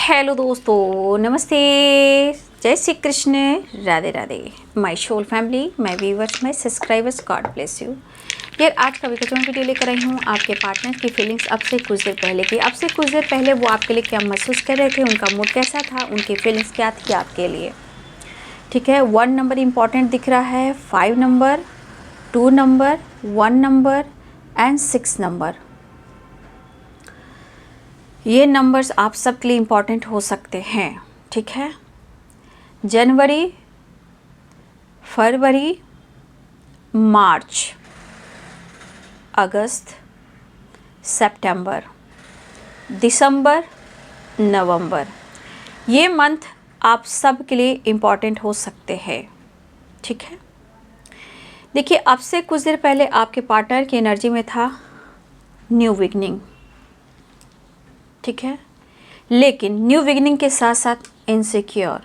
Hello दोस्तों, नमस्ते, जय Shri Krishna, Radhe Radhe. My soul family, my viewers, my subscribers, God bless you. यार आज का वीडियो लेकर आई हूँ आपके पार्टनर की फीलिंग्स अब से कुछ देर पहले की। अब से कुछ देर पहले वो आपके लिए क्या महसूस कर रहे थे, उनका मूड कैसा था, उनकी फीलिंग्स क्या थी आपके लिए। ठीक है, 1 नंबर इम्पॉर्टेंट दिख रहा है, 5 number, 2 number, 1 number and 6 number. ये नंबर्स आप सब के लिए इम्पॉर्टेंट हो सकते हैं। ठीक है, जनवरी, फरवरी, मार्च, अगस्त, सितंबर, दिसंबर, नवंबर, ये मंथ आप सब के लिए इम्पॉर्टेंट हो सकते हैं। ठीक है, देखिए अब से कुछ देर पहले आपके पार्टनर की एनर्जी में था न्यू बिगनिंग। ठीक है, लेकिन न्यू बिगिनिंग के साथ साथ इनसिक्योर,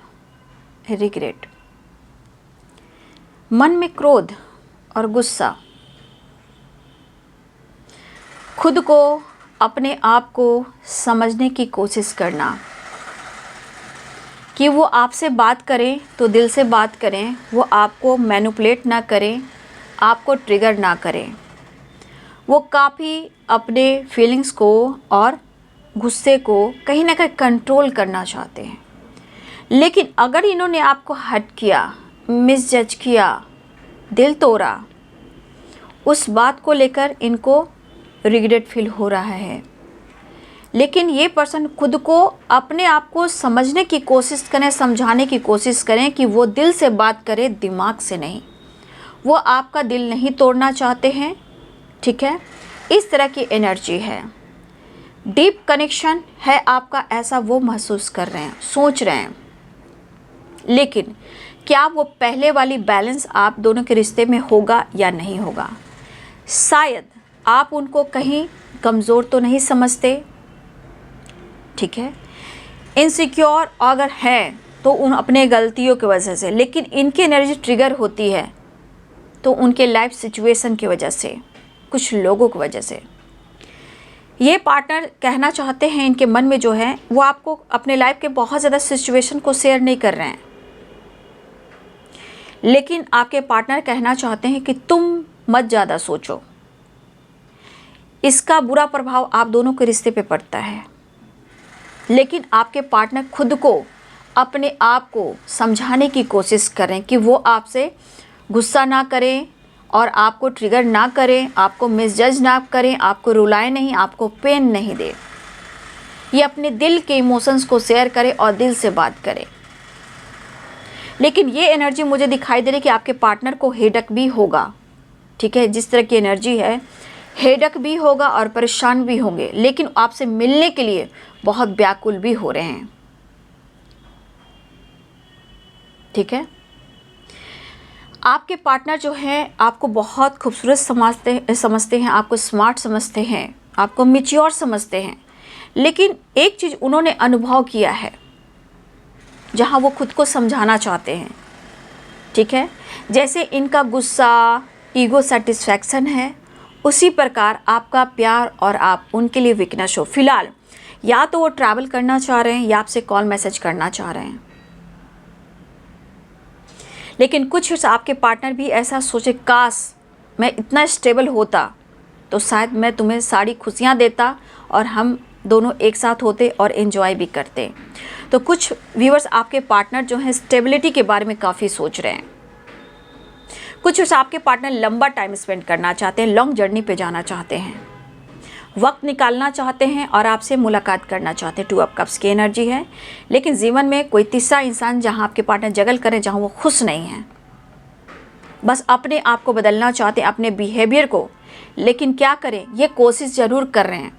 रिग्रेट, मन में क्रोध और गुस्सा, खुद को, अपने आप को समझने की कोशिश करना कि वो आपसे बात करें तो दिल से बात करें, वो आपको मैनिपुलेट ना करें, आपको ट्रिगर ना करें। वो काफ़ी अपने फीलिंग्स को और गुस्से को कहीं ना कहीं कंट्रोल करना चाहते हैं। लेकिन अगर इन्होंने आपको हर्ट किया, मिसजज किया, दिल तोड़ा, उस बात को लेकर इनको रिग्रेट फील हो रहा है। लेकिन ये पर्सन खुद को, अपने आप को समझने की कोशिश करें, समझाने की कोशिश करें कि वो दिल से बात करे, दिमाग से नहीं। वो आपका दिल नहीं तोड़ना चाहते हैं। ठीक है, इस तरह की एनर्जी है, डीप कनेक्शन है आपका, ऐसा वो महसूस कर रहे हैं, सोच रहे हैं। लेकिन क्या वो पहले वाली बैलेंस आप दोनों के रिश्ते में होगा या नहीं होगा। शायद आप उनको कहीं कमज़ोर तो नहीं समझते। ठीक है, इनसिक्योर अगर हैं तो उन अपने गलतियों की वजह से, लेकिन इनकी एनर्जी ट्रिगर होती है तो उनके लाइफ सिचुएशन की वजह से, कुछ लोगों की वजह से। ये पार्टनर कहना चाहते हैं, इनके मन में जो है वो आपको अपने लाइफ के बहुत ज़्यादा सिचुएशन को शेयर नहीं कर रहे हैं, लेकिन आपके पार्टनर कहना चाहते हैं कि तुम मत ज़्यादा सोचो। इसका बुरा प्रभाव आप दोनों के रिश्ते पे पड़ता है। लेकिन आपके पार्टनर खुद को, अपने आप को समझाने की कोशिश करें कि वो आपसे गुस्सा ना करें और आपको ट्रिगर ना करें, आपको मिसजज ना करें, आपको रुलाए नहीं, आपको पेन नहीं दे। ये अपने दिल के इमोशंस को शेयर करें और दिल से बात करें। लेकिन ये एनर्जी मुझे दिखाई दे रही है कि आपके पार्टनर को हेडक भी होगा। ठीक है, जिस तरह की एनर्जी है, हेडक भी होगा और परेशान भी होंगे, लेकिन आपसे मिलने के लिए बहुत व्याकुल भी हो रहे हैं। ठीक है, आपके पार्टनर जो है आपको बहुत खूबसूरत समझते हैं, आपको स्मार्ट समझते हैं, आपको मैच्योर समझते हैं। लेकिन एक चीज़ उन्होंने अनुभव किया है जहां वो खुद को समझाना चाहते हैं। ठीक है, जैसे इनका गुस्सा ईगो सेटिस्फैक्शन है, उसी प्रकार आपका प्यार और आप उनके लिए वीकनेस हो। फिलहाल या तो वो ट्रैवल करना चाह रहे हैं या आपसे कॉल मैसेज करना चाह रहे हैं। लेकिन कुछ आपके पार्टनर भी ऐसा सोचे, काश मैं इतना स्टेबल होता तो शायद मैं तुम्हें सारी खुशियाँ देता और हम दोनों एक साथ होते और एंजॉय भी करते। तो कुछ व्यूअर्स आपके पार्टनर जो हैं स्टेबिलिटी के बारे में काफ़ी सोच रहे हैं। कुछ आपके पार्टनर लंबा टाइम स्पेंड करना चाहते हैं, लॉन्ग जर्नी पे जाना चाहते हैं, वक्त निकालना चाहते हैं और आपसे मुलाकात करना चाहते हैं। 2 ऑफ कप्स की एनर्जी है। लेकिन जीवन में कोई तीसरा इंसान जहां आपके पार्टनर जगल करें, जहां वो खुश नहीं हैं, बस अपने आप को बदलना चाहते हैं, अपने बिहेवियर को। लेकिन क्या करें, ये कोशिश ज़रूर कर रहे हैं।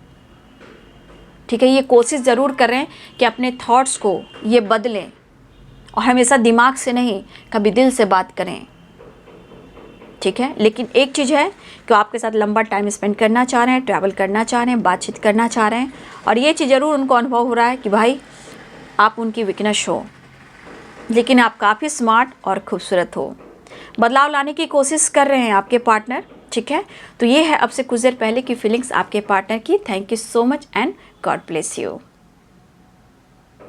ठीक है, ये कोशिश ज़रूर कर रहे हैं कि अपने थॉट्स को ये बदलें और हमेशा दिमाग से नहीं, कभी दिल से बात करें। ठीक है, लेकिन एक चीज़ है कि आपके साथ लंबा टाइम स्पेंड करना चाह रहे हैं, ट्रैवल करना चाह रहे हैं, बातचीत करना चाह रहे हैं। और ये चीज़ ज़रूर उनको अनुभव हो रहा है कि भाई आप उनकी वीकनेस हो, लेकिन आप काफ़ी स्मार्ट और खूबसूरत हो। बदलाव लाने की कोशिश कर रहे हैं आपके पार्टनर। ठीक है, तो ये है अब से कुछ देर पहले की फीलिंग्स आपके पार्टनर की। Thank you so much and God bless you.